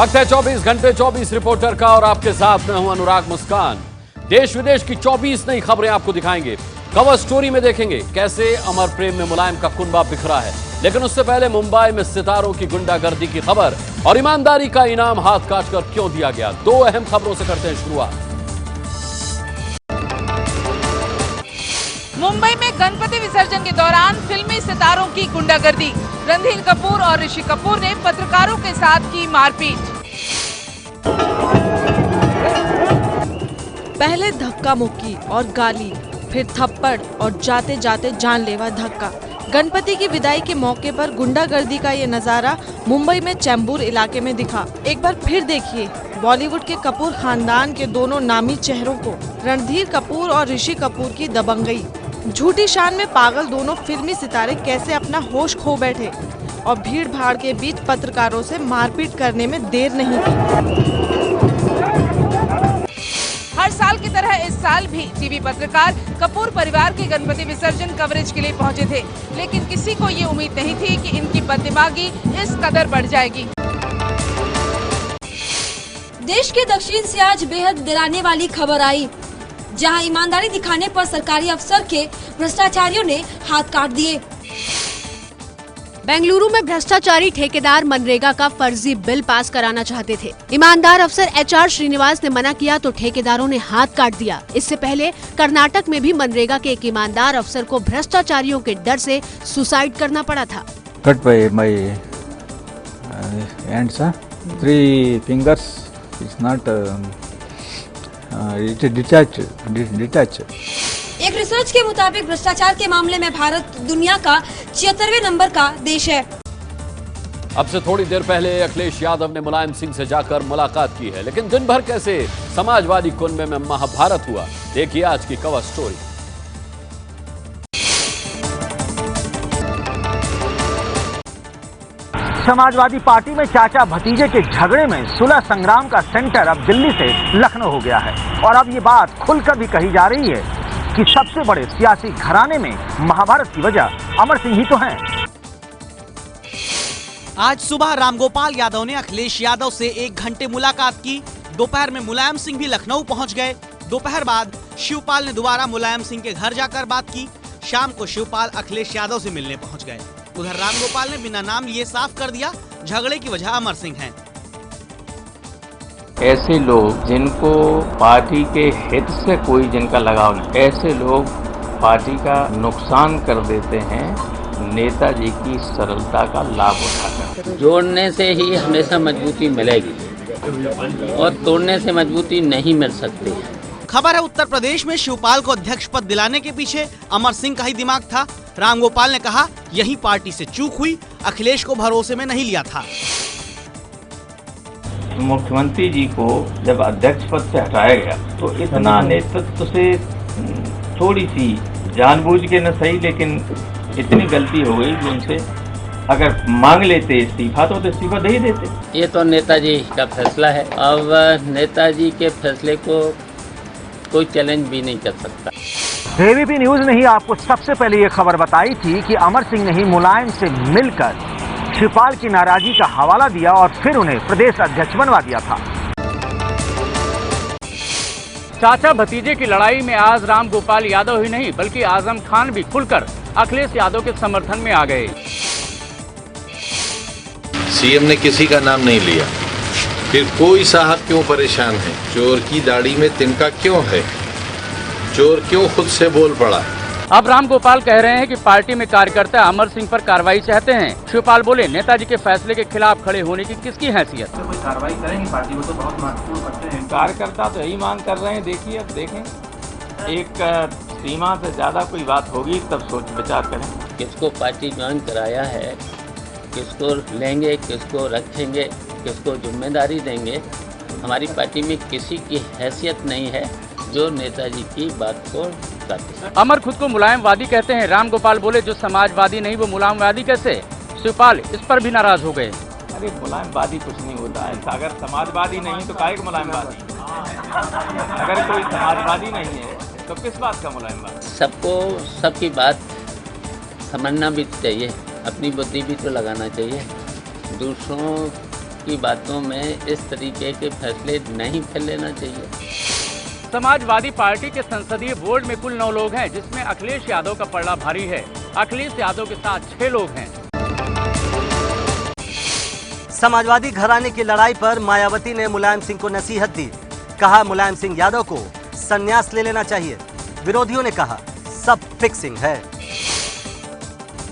वक्त है 24 घंटे 24 रिपोर्टर का और आपके साथ मैं हूं अनुराग मुस्कान। देश विदेश की 24 नई खबरें आपको दिखाएंगे। कवर स्टोरी में देखेंगे कैसे अमर प्रेम में मुलायम का कुनबा बिखरा है, लेकिन उससे पहले मुंबई में सितारों की गुंडागर्दी की खबर और ईमानदारी का इनाम हाथ काटकर क्यों दिया गया। दो अहम खबरों से करते हैं शुरुआत। मुंबई में गणपति विसर्जन के दौरान फिल्मी सितारों की गुंडागर्दी। रणधीर कपूर और ऋषि कपूर ने पत्रकारों के साथ की मारपीट। पहले धक्का मुक्की और गाली, फिर थप्पड़ और जाते जाते जानलेवा धक्का। गणपति की विदाई के मौके पर गुंडागर्दी का ये नजारा मुंबई में चैम्बूर इलाके में दिखा। एक बार फिर देखिए बॉलीवुड के कपूर खानदान के दोनों नामी चेहरों को, रणधीर कपूर और ऋषि कपूर की दबंगई। झूठी शान में पागल दोनों फिल्मी सितारे कैसे अपना होश खो बैठे और भीड़ भाड़ के बीच पत्रकारों से मारपीट करने में देर नहीं की। हर साल की तरह इस साल भी टीवी पत्रकार कपूर परिवार के गणपति विसर्जन कवरेज के लिए पहुंचे थे, लेकिन किसी को ये उम्मीद नहीं थी कि इनकी बददिमागी इस कदर बढ़ जाएगी। देश के दक्षिण से आज बेहद डराने वाली खबर आई, जहां ईमानदारी दिखाने पर सरकारी अफसर के भ्रष्टाचारियों ने हाथ काट दिए। बेंगलुरु में भ्रष्टाचारी ठेकेदार मनरेगा का फर्जी बिल पास कराना चाहते थे। ईमानदार अफसर HR श्रीनिवास ने मना किया तो ठेकेदारों ने हाथ काट दिया। इससे पहले कर्नाटक में भी मनरेगा के एक ईमानदार अफसर को भ्रष्टाचारियों के डर से सुसाइड करना पड़ा था। Cut by my hands, 3 fingers. It's not. It detached. एक रिसर्च के मुताबिक भ्रष्टाचार के मामले में भारत दुनिया का 76वें नंबर का देश है। अब से थोड़ी देर पहले अखिलेश यादव ने मुलायम सिंह से जाकर मुलाकात की है, लेकिन दिन भर कैसे समाजवादी कुनबे में महाभारत हुआ, देखिए आज की कवर स्टोरी। समाजवादी पार्टी में चाचा भतीजे के झगड़े में सुलह संग्राम का सेंटर अब दिल्ली से लखनऊ हो गया है और अब ये बात खुलकर भी कही जा रही है कि सबसे बड़े सियासी घराने में महाभारत की वजह अमर सिंह ही तो हैं। आज सुबह रामगोपाल यादव ने अखिलेश यादव से 1 घंटे मुलाकात की। दोपहर में मुलायम सिंह भी लखनऊ पहुंच गए। दोपहर बाद शिवपाल ने दोबारा मुलायम सिंह के घर जाकर बात की। शाम को शिवपाल अखिलेश यादव से मिलने पहुंच गए। उधर रामगोपाल ने बिना नाम लिए साफ कर दिया झगड़े की वजह अमर सिंह हैं। ऐसे लोग जिनको पार्टी के हित से कोई जिनका लगाव नहीं, ऐसे लोग पार्टी का नुकसान कर देते हैं नेताजी की सरलता का लाभ उठाकर। जोड़ने से ही हमेशा मजबूती मिलेगी और तोड़ने से मजबूती नहीं मिल सकती। खबर है उत्तर प्रदेश में शिवपाल को अध्यक्ष पद दिलाने के पीछे अमर सिंह का ही दिमाग था। रामगोपाल ने कहा यही पार्टी से चूक हुई, अखिलेश को भरोसे में नहीं लिया था। मुख्यमंत्री जी को जब अध्यक्ष पद से हटाया गया तो इतना नेतृत्व से थोड़ी सी जानबूझ के न सही, लेकिन इतनी गलती हो गई कि उनसे अगर मांग लेते इस्तीफा तो इस्तीफा दे ही देते। ये तो नेताजी का फैसला है। अब नेताजी के फैसले को कोई चैलेंज भी नहीं कर सकता। एबीपी न्यूज ने ही आपको सबसे पहले ये खबर बताई थी कि अमर सिंह ने ही मुलायम से मिलकर शिवपाल की नाराजगी का हवाला दिया और फिर उन्हें प्रदेश अध्यक्ष बनवा दिया था। चाचा भतीजे की लड़ाई में आज रामगोपाल यादव ही नहीं बल्कि आजम खान भी खुलकर अखिलेश यादव के समर्थन में आ गए। सीएम ने किसी का नाम नहीं लिया, फिर कोई साहब क्यों परेशान है? चोर की दाढ़ी में तिनका क्यों है? चोर क्यों खुद से बोल पड़ा? अब रामगोपाल कह रहे हैं कि पार्टी में कार्यकर्ता अमर सिंह पर कार्रवाई चाहते हैं। शिवपाल बोले नेताजी के फैसले के खिलाफ खड़े होने की किसकी हैसियत? कोई कार्रवाई करेंगे पार्टी को तो बहुत महत्वपूर्ण करते हैं। कार्यकर्ता तो यही मांग कर रहे हैं, देखिए अब देखें एक सीमा से ज्यादा कोई बात होगी तब सोच विचार करें। किसको पार्टी ज्वाइन कराया है, किसको लेंगे, किसको रखेंगे, किसको जिम्मेदारी देंगे, हमारी पार्टी में किसी की हैसियत नहीं है जो नेताजी की बात को करते। अमर खुद को मुलायमवादी कहते हैं। रामगोपाल बोले जो समाजवादी नहीं वो मुलायमवादी कैसे? शिवपाल इस पर भी नाराज हो गए। अरे मुलायमवादी कुछ नहीं होता है, अगर समाजवादी नहीं तो काहे का मुलायमवादी? अगर कोई समाजवादी नहीं है तो किस बात का मुलायमवादी? सबको सबकी बात समझना भी चाहिए, अपनी बुद्धि भी तो लगाना चाहिए। दूसरों की बातों में इस तरीके के फैसले नहीं कर लेना चाहिए। समाजवादी पार्टी के संसदीय बोर्ड में कुल 9 लोग हैं, जिसमें अखिलेश यादव का पलड़ा भारी है। अखिलेश यादव के साथ 6 लोग हैं। समाजवादी घराने की लड़ाई पर मायावती ने मुलायम सिंह को नसीहत दी। कहा मुलायम सिंह यादव को संन्यास ले लेना चाहिए। विरोधियों ने कहा सब फिक्सिंग है।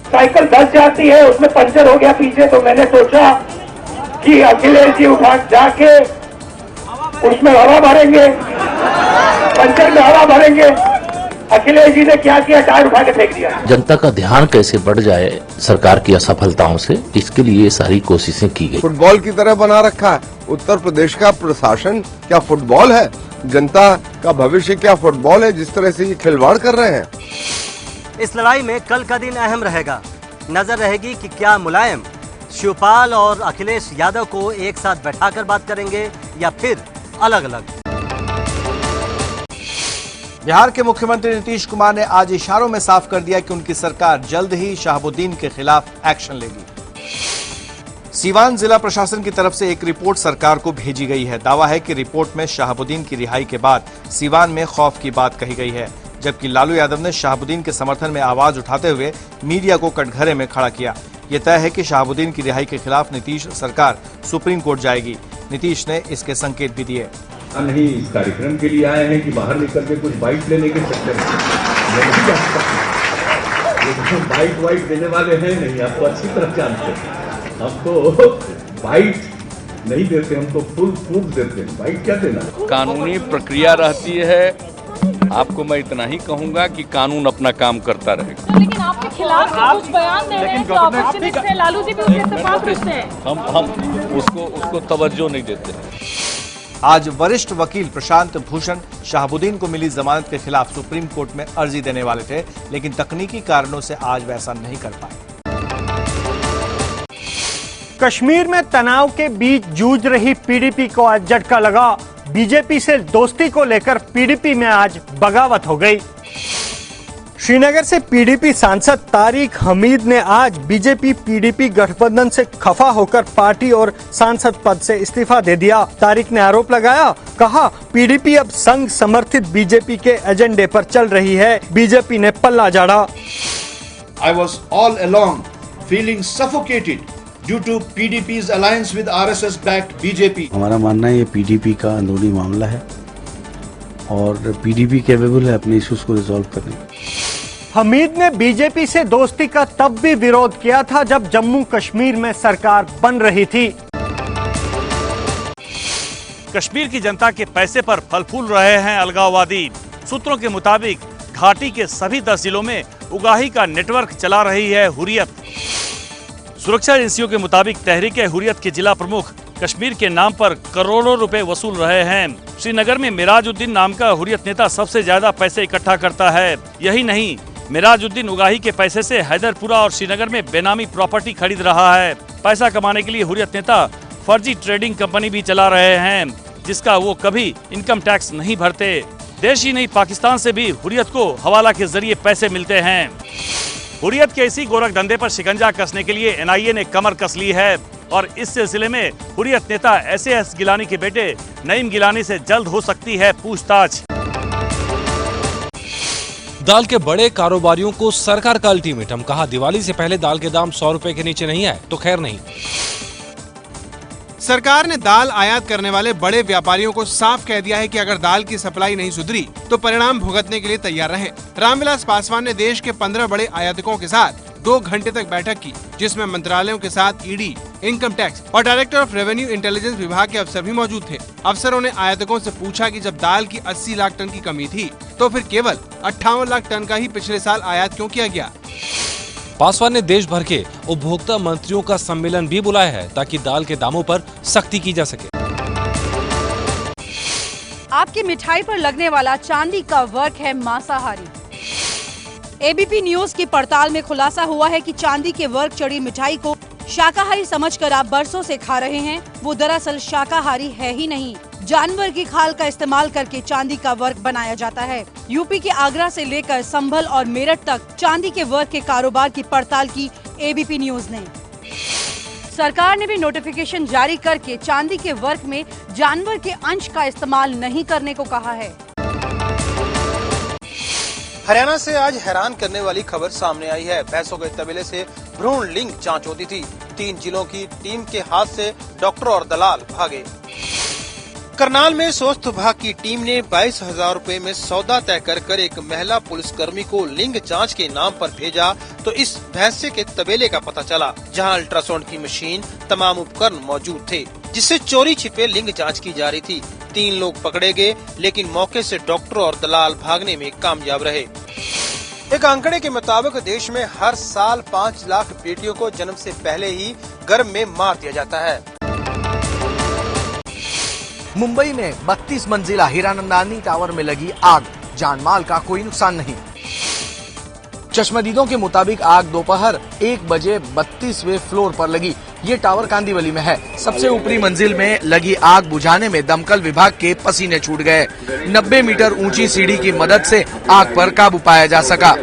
साइकिल धस जाती है, उसमें पंचर हो गया पीछे, तो मैंने सोचा कि अखिलेश जी उठा जाके उसमें हवा भरेंगे, पंचर में हवा भरेंगे। अखिलेश जी ने क्या किया, टायर उठा के फेंक दिया। जनता का ध्यान कैसे बढ़ जाए सरकार की असफलताओं से, इसके लिए ये सारी कोशिशें की गई। फुटबॉल की तरह बना रखा है उत्तर प्रदेश का प्रशासन। क्या फुटबॉल है? जनता का भविष्य क्या फुटबॉल है? जिस तरह से ये खिलवाड़ कर रहे हैं। इस लड़ाई में कल का दिन अहम रहेगा। नजर रहेगी कि क्या मुलायम शिवपाल और अखिलेश यादव को एक साथ बैठाकर बात करेंगे या फिर अलग अलग। बिहार के मुख्यमंत्री नीतीश कुमार ने आज इशारों में साफ कर दिया कि उनकी सरकार जल्द ही शहाबुद्दीन के खिलाफ एक्शन लेगी। सीवान जिला प्रशासन की तरफ से एक रिपोर्ट सरकार को भेजी गई है। दावा है कि रिपोर्ट में शहाबुद्दीन की रिहाई के बाद सीवान में खौफ की बात कही गई है, जबकि लालू यादव ने शहाबुद्दीन के समर्थन में आवाज उठाते हुए मीडिया को कटघरे में खड़ा किया। ये तय है कि शहाबुद्दीन की रिहाई के खिलाफ नीतीश सरकार सुप्रीम कोर्ट जाएगी। नीतीश ने इसके संकेत भी दिए। नहीं इस कार्यक्रम के लिए आए हैं कि बाहर निकल के कुछ बाइट लेने के चक्कर में बाइट वाइट देने वाले हैं नहीं, आपको अच्छी तरह जानते हैं। हम तो बाइट नहीं देते, हम तो फुल प्रूफ देते हैं। बाइट क्या देना? कानूनी प्रक्रिया रहती है। आपको मैं इतना ही कहूंगा कि कानून अपना काम करता रहेगा। लेकिन आपके खिलाफ कुछ बयान दे रहे हैं जो ऑपोजिशन से लालू जी भी उसके इत्तेफाक रखते हैं। हम उसको तवज्जो नहीं देते। आज वरिष्ठ वकील प्रशांत भूषण शहाबुद्दीन को मिली जमानत के खिलाफ सुप्रीम कोर्ट में अर्जी देने वाले थे, लेकिन तकनीकी कारणों से आज वैसा नहीं कर पाए। कश्मीर में तनाव के बीच जूझ रही पीडीपी को आज झटका लगा। बीजेपी से दोस्ती को लेकर पीडीपी में आज बगावत हो गई। श्रीनगर से पीडीपी सांसद तारिक हमीद ने आज बीजेपी पीडीपी गठबंधन से खफा होकर पार्टी और सांसद पद से इस्तीफा दे दिया। तारिक ने आरोप लगाया, कहा पीडीपी अब संघ समर्थित बीजेपी के एजेंडे पर चल रही है। बीजेपी ने पल्ला झाड़ा। I was all along feeling suffocated due to PDP's alliance with RSS-backed BJP. हमारा मानना है ये पीडीपी का अंदरूनी मामला है और पीडीपी कैपेबल है अपने इश्यूज को रिजॉल्व करने। हमीद ने बीजेपी से दोस्ती का तब भी विरोध किया था जब जम्मू कश्मीर में सरकार बन रही थी। कश्मीर की जनता के पैसे पर फल फूल रहे हैं अलगाववादी। सूत्रों के मुताबिक घाटी के सभी 10 जिलों में उगाही का नेटवर्क चला रही है हुर्रियत। सुरक्षा एजेंसियों के मुताबिक तहरीक हुर्रियत के जिला प्रमुख कश्मीर के नाम पर करोड़ों रुपए वसूल रहे हैं। श्रीनगर में मिराजुद्दीन नाम का हुर्रियत नेता सबसे ज्यादा पैसे इकट्ठा करता है। यही नहीं, मिराजुद्दीन उगाही के पैसे से हैदरपुरा और श्रीनगर में बेनामी प्रॉपर्टी खरीद रहा है। पैसा कमाने के लिए हुर्रियत नेता फर्जी ट्रेडिंग कंपनी भी चला रहे हैं, जिसका वो कभी इनकम टैक्स नहीं भरते। देश ही नहीं, पाकिस्तान से भी हुर्रियत को हवाला के जरिए पैसे मिलते हैं। हुर्रियत के इसी गोरख धंधे पर शिकंजा कसने के लिए एनआईए ने कमर कस ली है और इस सिलसिले में हुर्रियत नेता एसएएस गिलानी के बेटे नईम गिलानी से जल्द हो सकती है पूछताछ। दाल के बड़े कारोबारियों को सरकार का अल्टीमेटम, कहा दिवाली से पहले दाल के दाम 100 रुपए के नीचे नहीं आए तो खैर नहीं। सरकार ने दाल आयात करने वाले बड़े व्यापारियों को साफ कह दिया है कि अगर दाल की सप्लाई नहीं सुधरी तो परिणाम भुगतने के लिए तैयार रहें। रामविलास पासवान ने देश के 15 बड़े आयातकों के साथ 2 घंटे तक बैठक की, जिसमें मंत्रालयों के साथ ईडी, इनकम टैक्स और डायरेक्टर ऑफ रेवेन्यू इंटेलिजेंस विभाग के अफसर भी मौजूद थे। अफसरों ने आयातकों से पूछा कि जब दाल की 80 लाख टन की कमी थी तो फिर केवल 58 लाख टन का ही पिछले साल आयात क्यों किया गया। पासवान ने देश भर के उपभोक्ता मंत्रियों का सम्मेलन भी बुलाया है ताकि दाल के दामों पर सख्ती की जा सके। आपकी मिठाई पर लगने वाला चांदी का वर्क है मांसाहारी। एबीपी न्यूज की पड़ताल में खुलासा हुआ है कि चांदी के वर्क चढ़ी मिठाई को शाकाहारी समझकर आप बरसों से खा रहे हैं। वो दरअसल शाकाहारी है ही नहीं। जानवर की खाल का इस्तेमाल करके चांदी का वर्क बनाया जाता है। यूपी के आगरा से लेकर संभल और मेरठ तक चांदी के वर्क के कारोबार की पड़ताल की एबीपी न्यूज ने। सरकार ने भी नोटिफिकेशन जारी करके चांदी के वर्क में जानवर के अंश का इस्तेमाल नहीं करने को कहा है। हरियाणा से आज हैरान करने वाली खबर सामने आई है। भैंसों के तबेले से भ्रूण लिंग जांच होती थी। 3 जिलों की टीम के हाथ से डॉक्टर और दलाल भागे। करनाल में स्वास्थ्य विभाग की टीम ने 22,000 रुपए में सौदा तय कर एक महिला पुलिसकर्मी को लिंग जांच के नाम पर भेजा तो इस भैंसे के तबेले का पता चला, जहां अल्ट्रासाउंड की मशीन, तमाम उपकरण मौजूद थे, जिससे चोरी छिपे लिंग जांच की जा रही थी। 3 लोग पकड़े गए, लेकिन मौके से डॉक्टर और दलाल भागने में कामयाब रहे। एक आंकड़े के मुताबिक देश में हर साल 5 लाख बेटियों को जन्म से पहले ही गर्भ में मार दिया जाता है। मुंबई में 32 मंजिला हीरानंदानी टावर में लगी आग, जानमाल का कोई नुकसान नहीं। चश्मदीदों के मुताबिक आग दोपहर 1 बजे 32वें फ्लोर पर लगी। ये टावर कांदीवली में है। सबसे ऊपरी मंजिल में लगी आग बुझाने में दमकल विभाग के पसीने छूट गए। 90 मीटर ऊंची सीढ़ी की मदद से आग पर काबू पाया जा सका।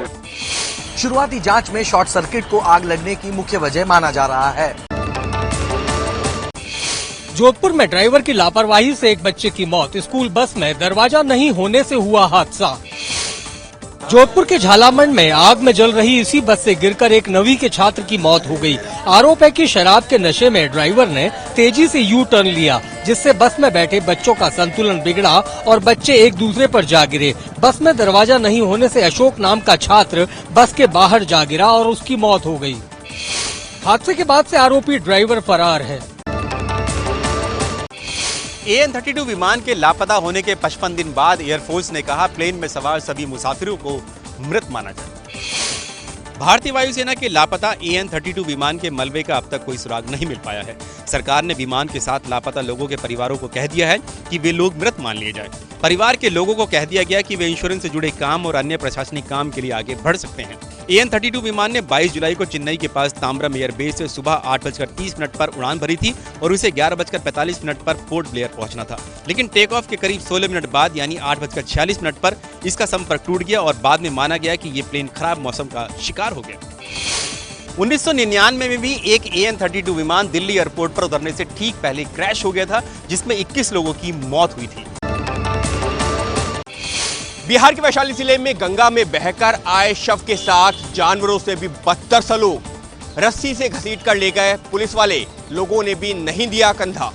शुरुआती जांच में शॉर्ट सर्किट को आग लगने की मुख्य वजह माना जा रहा है। जोधपुर में ड्राइवर की लापरवाही से एक बच्चे की मौत। स्कूल बस में दरवाजा नहीं होने से हुआ हादसा। जोधपुर के झालामंड में आग में जल रही इसी बस से गिरकर एक 9वीं के छात्र की मौत हो गई। आरोप है कि शराब के नशे में ड्राइवर ने तेजी से यू टर्न लिया, जिससे बस में बैठे बच्चों का संतुलन बिगड़ा और बच्चे एक दूसरे पर जा गिरे। बस में दरवाजा नहीं होने से अशोक नाम का छात्र बस के बाहर जा गिरा और उसकी मौत हो गई। हादसे के बाद से आरोपी ड्राइवर फरार है। AN-32 विमान के लापता होने के 55 दिन बाद एयरफोर्स ने कहा प्लेन में सवार सभी मुसाफिरों को मृत माना जाए। भारतीय वायुसेना के लापता AN-32 विमान के मलबे का अब तक कोई सुराग नहीं मिल पाया है। सरकार ने विमान के साथ लापता लोगों के परिवारों को कह दिया है कि वे लोग मृत मान लिए जाए। परिवार के लोगों को कह दिया गया कि वे इंश्योरेंस से जुड़े काम और अन्य प्रशासनिक काम के लिए आगे बढ़ सकते हैं। AN-32 विमान ने 22 जुलाई को चेन्नई के पास ताम्बरम एयरबेस से सुबह 8:30 पर उड़ान भरी थी और उसे 11:45 पर पोर्ट ब्लेयर पहुंचना था, लेकिन टेक ऑफ के करीब 16 मिनट बाद यानी 8:46 पर इसका संपर्क टूट गया और बाद में माना गया कि ये प्लेन खराब मौसम का शिकार हो गया। 1999 में भी एक AN-32 विमान दिल्ली एयरपोर्ट पर उतरने से ठीक पहले क्रैश हो गया था, जिसमें 21 लोगों की मौत हुई थी। बिहार के वैशाली जिले में गंगा में बहकर आए शव के साथ जानवरों से भी बदतर सलूक। रस्सी से घसीट कर ले गए पुलिस वाले, लोगों ने भी नहीं दिया कंधा।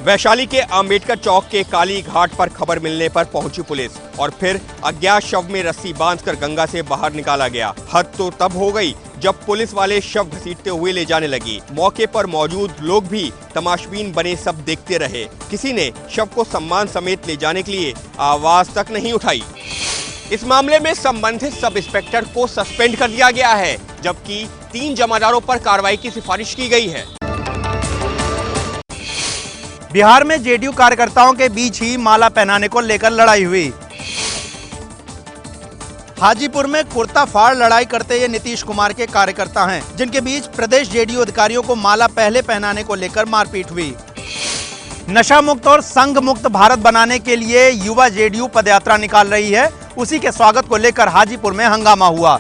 वैशाली के अंबेडकर चौक के काली घाट पर खबर मिलने पर पहुंची पुलिस और फिर अज्ञात शव में रस्सी बांधकर गंगा से बाहर निकाला गया। हद तो तब हो गई जब पुलिस वाले शव घसीटते हुए ले जाने लगी। मौके पर मौजूद लोग भी तमाशबीन बने सब देखते रहे। किसी ने शव को सम्मान समेत ले जाने के लिए आवाज तक नहीं उठाई। इस मामले में संबंधित सब इंस्पेक्टर को सस्पेंड कर दिया गया है, जबकि 3 जमादारों पर कार्रवाई की सिफारिश की गई है। बिहार में जेडीयू कार्यकर्ताओं के बीच ही माला पहनाने को लेकर लड़ाई हुई। हाजीपुर में कुर्ता फाड़ लड़ाई करते ये नीतीश कुमार के कार्यकर्ता हैं, जिनके बीच प्रदेश जेडीयू अधिकारियों को माला पहले पहनाने को लेकर मारपीट हुई। नशा मुक्त और संघ मुक्त भारत बनाने के लिए युवा जेडीयू पदयात्रा निकाल रही है। उसी के स्वागत को लेकर हाजीपुर में हंगामा हुआ।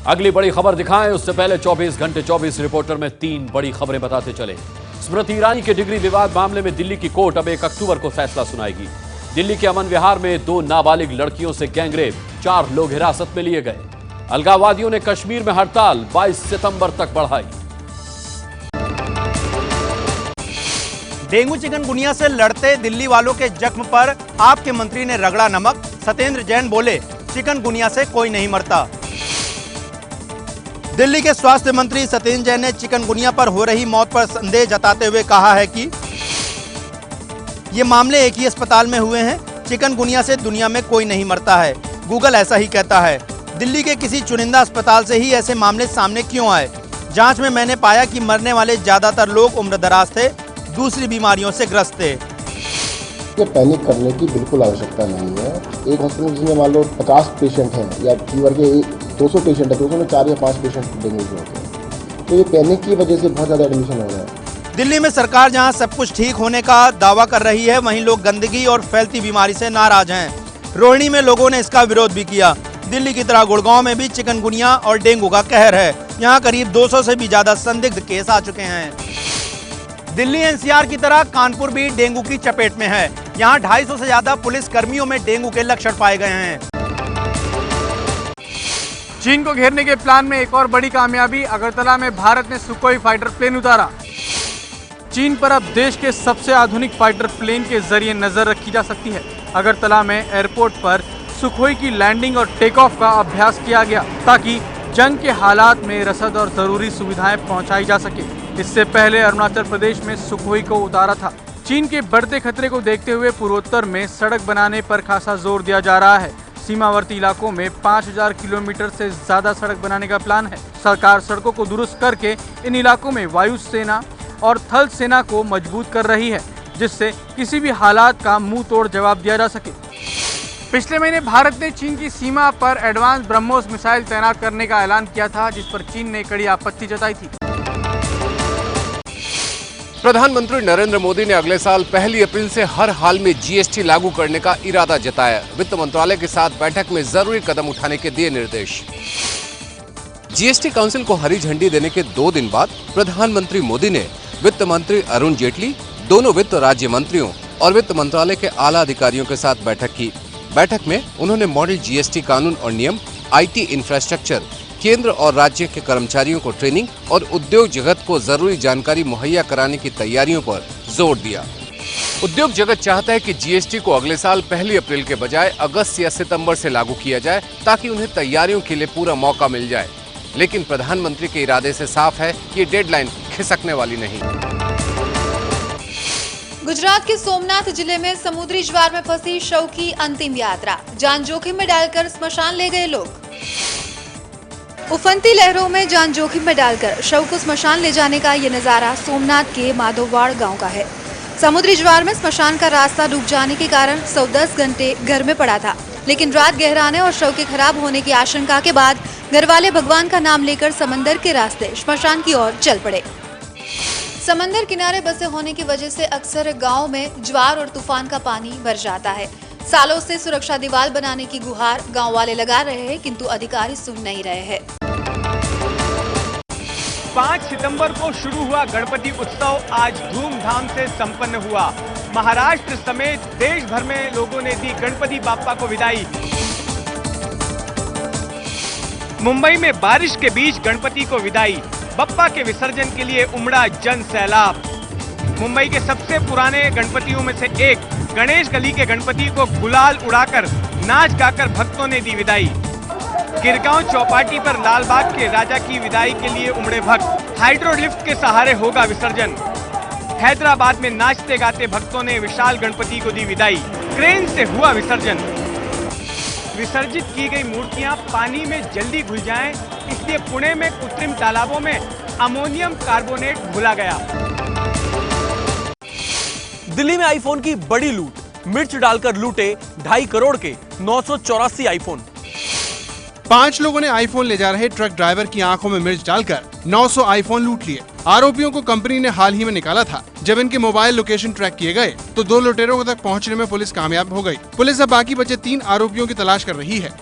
अगली बड़ी खबर दिखाएं उससे पहले 24 घंटे 24 रिपोर्टर में 3 बड़ी खबरें बताते चले। स्मृति ईरानी के डिग्री विवाद मामले में दिल्ली की कोर्ट अब 1 अक्टूबर को फैसला सुनाएगी। दिल्ली के अमन विहार में 2 नाबालिग लड़कियों से गैंगरेप, 4 लोग हिरासत में लिए गए। अलगाववादियों ने कश्मीर में हड़ताल 22 सितंबर तक बढ़ाई। डेंगू चिकनगुनिया से लड़ते दिल्ली वालों के जख्म पर आपके मंत्री ने रगड़ा नमक। सत्येंद्र जैन बोले चिकनगुनिया से कोई नहीं मरता। दिल्ली के स्वास्थ्य मंत्री सत्येंद्र जैन ने चिकनगुनिया पर हो रही मौत पर संदेह जताते हुए कहा है कि ये मामले एक ही अस्पताल में हुए हैं। चिकनगुनिया से दुनिया में कोई नहीं मरता है। गूगल ऐसा ही कहता है। दिल्ली के किसी चुनिंदा अस्पताल से ही ऐसे मामले सामने क्यों आए? जांच में मैंने पाया कि मरने वाले ज्यादातर लोग उम्रदराज थे, दूसरी बीमारियों से ग्रस्त थे। ये पैनिक करने की बिल्कुल आवश्यकता नहीं है। एक हॉस्पिटल जिसमें मान लो 50 पेशेंट हैं या फीवर के 200 पेशेंट है, 200 में 4 या 5 पेशेंट डेंगू के होते हैं, तो ये पैनिक की वजह से बहुत ज़्यादा एडमिशन हो रहा है। दिल्ली में सरकार जहां सब कुछ ठीक होने का दावा कर रही है, वहीं लोग गंदगी और फैलती बीमारी से नाराज हैं। रोहिणी में लोगों ने इसका विरोध भी किया। दिल्ली की तरह गुड़गांव में भी चिकनगुनिया और डेंगू का कहर है। यहाँ करीब 200 से भी ज्यादा संदिग्ध केस आ चुके हैं। दिल्ली एनसीआर की तरह कानपुर भी डेंगू की चपेट में है। यहाँ 250 से ज्यादा पुलिस कर्मियों में डेंगू के लक्षण पाए गए हैं। चीन को घेरने के प्लान में एक और बड़ी कामयाबी, अगरतला में भारत ने सुखोई फाइटर प्लेन उतारा। चीन पर अब देश के सबसे आधुनिक फाइटर प्लेन के जरिए नजर रखी जा सकती है। अगरतला में एयरपोर्ट पर सुखोई की लैंडिंग और टेक ऑफ का अभ्यास किया गया ताकि जंग के हालात में रसद और जरूरी सुविधाएं पहुंचाई जा सके। इससे पहले अरुणाचल प्रदेश में सुखोई को उतारा था। चीन के बढ़ते खतरे को देखते हुए पूर्वोत्तर में सड़क बनाने पर खासा जोर दिया जा रहा है। सीमावर्ती इलाकों में 5000 किलोमीटर से ज्यादा सड़क बनाने का प्लान है। सरकार सड़कों को दुरुस्त करके इन इलाकों में वायुसेना और थल सेना को मजबूत कर रही है, जिससे किसी भी हालात का मुंह तोड़ जवाब दिया जा सके। पिछले महीने भारत ने चीन की सीमा पर एडवांस ब्रह्मोस मिसाइल तैनात करने का ऐलान किया था, जिस पर चीन ने कड़ी आपत्ति जताई थी। प्रधानमंत्री नरेंद्र मोदी ने अगले साल 1 अप्रैल से हर हाल में जीएसटी लागू करने का इरादा जताया। वित्त मंत्रालय के साथ बैठक में जरूरी कदम उठाने के दिए निर्देश। जीएसटी काउंसिल को हरी झंडी देने के 2 दिन बाद प्रधानमंत्री मोदी ने वित्त मंत्री अरुण जेटली, दोनों वित्त राज्य मंत्रियों और वित्त मंत्रालय के आला अधिकारियों के साथ बैठक की। बैठक में उन्होंने मॉडल जीएसटी कानून और नियम, आईटी इंफ्रास्ट्रक्चर, केंद्र और राज्य के कर्मचारियों को ट्रेनिंग और उद्योग जगत को जरूरी जानकारी मुहैया कराने की तैयारियों पर जोर दिया। उद्योग जगत चाहता है कि जीएसटी को अगले साल 1 अप्रैल के बजाय अगस्त या सितंबर से लागू किया जाए ताकि उन्हें तैयारियों के लिए पूरा मौका मिल जाए। लेकिन प्रधानमंत्री के इरादे से साफ है कि ये डेडलाइन खिसकने वाली नहीं। गुजरात के सोमनाथ जिले में समुद्री ज्वार में फंसी शव की अंतिम यात्रा, जान जोखिम में डालकर स्मशान ले गए लोग। उफनती लहरों में जान जोखिम में डालकर शव को स्मशान ले जाने का ये नजारा सोमनाथ के माधोवाड़ गांव का है। समुद्री ज्वार में स्मशान का रास्ता डूब जाने के कारण 10 घंटे घर में पड़ा था, लेकिन रात गहराने और शव के खराब होने की आशंका के बाद घर वाले भगवान का नाम लेकर समंदर के रास्ते श्मशान की ओर चल पड़े। समंदर किनारे बसे होने की वजह से अक्सर गांव में ज्वार और तूफान का पानी भर जाता है। सालों से सुरक्षा दीवार बनाने की गुहार गांव वाले लगा रहे हैं, किंतु अधिकारी सुन नहीं रहे हैं। 5 सितंबर को शुरू हुआ गणपति उत्सव आज धूमधाम से संपन्न हुआ। महाराष्ट्र समेत देश भर में लोगों ने दी गणपति बाप्पा को विदाई। मुंबई में बारिश के बीच गणपति को विदाई, बप्पा के विसर्जन के लिए उमड़ा जन सैलाब। मुंबई के सबसे पुराने गणपतियों में से एक गणेश गली के गणपति को गुलाल उड़ाकर नाच गाकर भक्तों ने दी विदाई। गिरगांव चौपाटी पर लालबाग के राजा की विदाई के लिए उमड़े भक्त। हाइड्रोलिफ्ट के सहारे होगा विसर्जन। हैदराबाद में नाचते गाते भक्तों ने विशाल गणपति को दी विदाई। क्रेन से हुआ विसर्जन। विसर्जित की गई मूर्तियां पानी में जल्दी घुल जाएं, इसलिए पुणे में कृत्रिम तालाबों में अमोनियम कार्बोनेट घुला गया। दिल्ली में आईफोन की बड़ी लूट, मिर्च डालकर लूटे 2.5 करोड़ के 984 आईफोन। 5 लोगों ने आईफोन ले जा रहे ट्रक ड्राइवर की आंखों में मिर्च डालकर 900 आईफोन लूट लिए। आरोपियों को कंपनी ने हाल ही में निकाला था। जब इनके मोबाइल लोकेशन ट्रैक किए गए तो 2 लुटेरों तक पहुंचने में पुलिस कामयाब हो गई। पुलिस अब बाकी बचे 3 आरोपियों की तलाश कर रही है।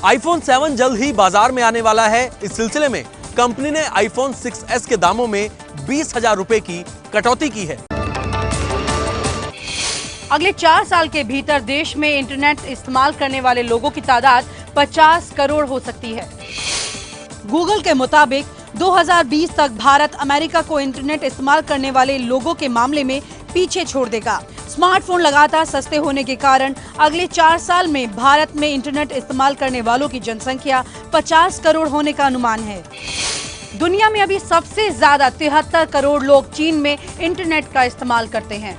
आईफोन 7 जल्द ही बाजार में आने वाला है। इस सिलसिले में कंपनी ने आईफोन 6s के दामों में 20,000 रुपए की कटौती की है। अगले 4 साल के भीतर देश में इंटरनेट इस्तेमाल करने वाले लोगों की तादाद 50 करोड़ हो सकती है। गूगल के मुताबिक 2020 तक भारत अमेरिका को इंटरनेट इस्तेमाल करने वाले लोगों के मामले में पीछे छोड़ देगा। स्मार्टफोन लगातार सस्ते होने के कारण अगले 4 साल में भारत में इंटरनेट इस्तेमाल करने वालों की जनसंख्या 50 करोड़ होने का अनुमान है। दुनिया में अभी सबसे ज्यादा 73 करोड़ लोग चीन में इंटरनेट का इस्तेमाल करते हैं।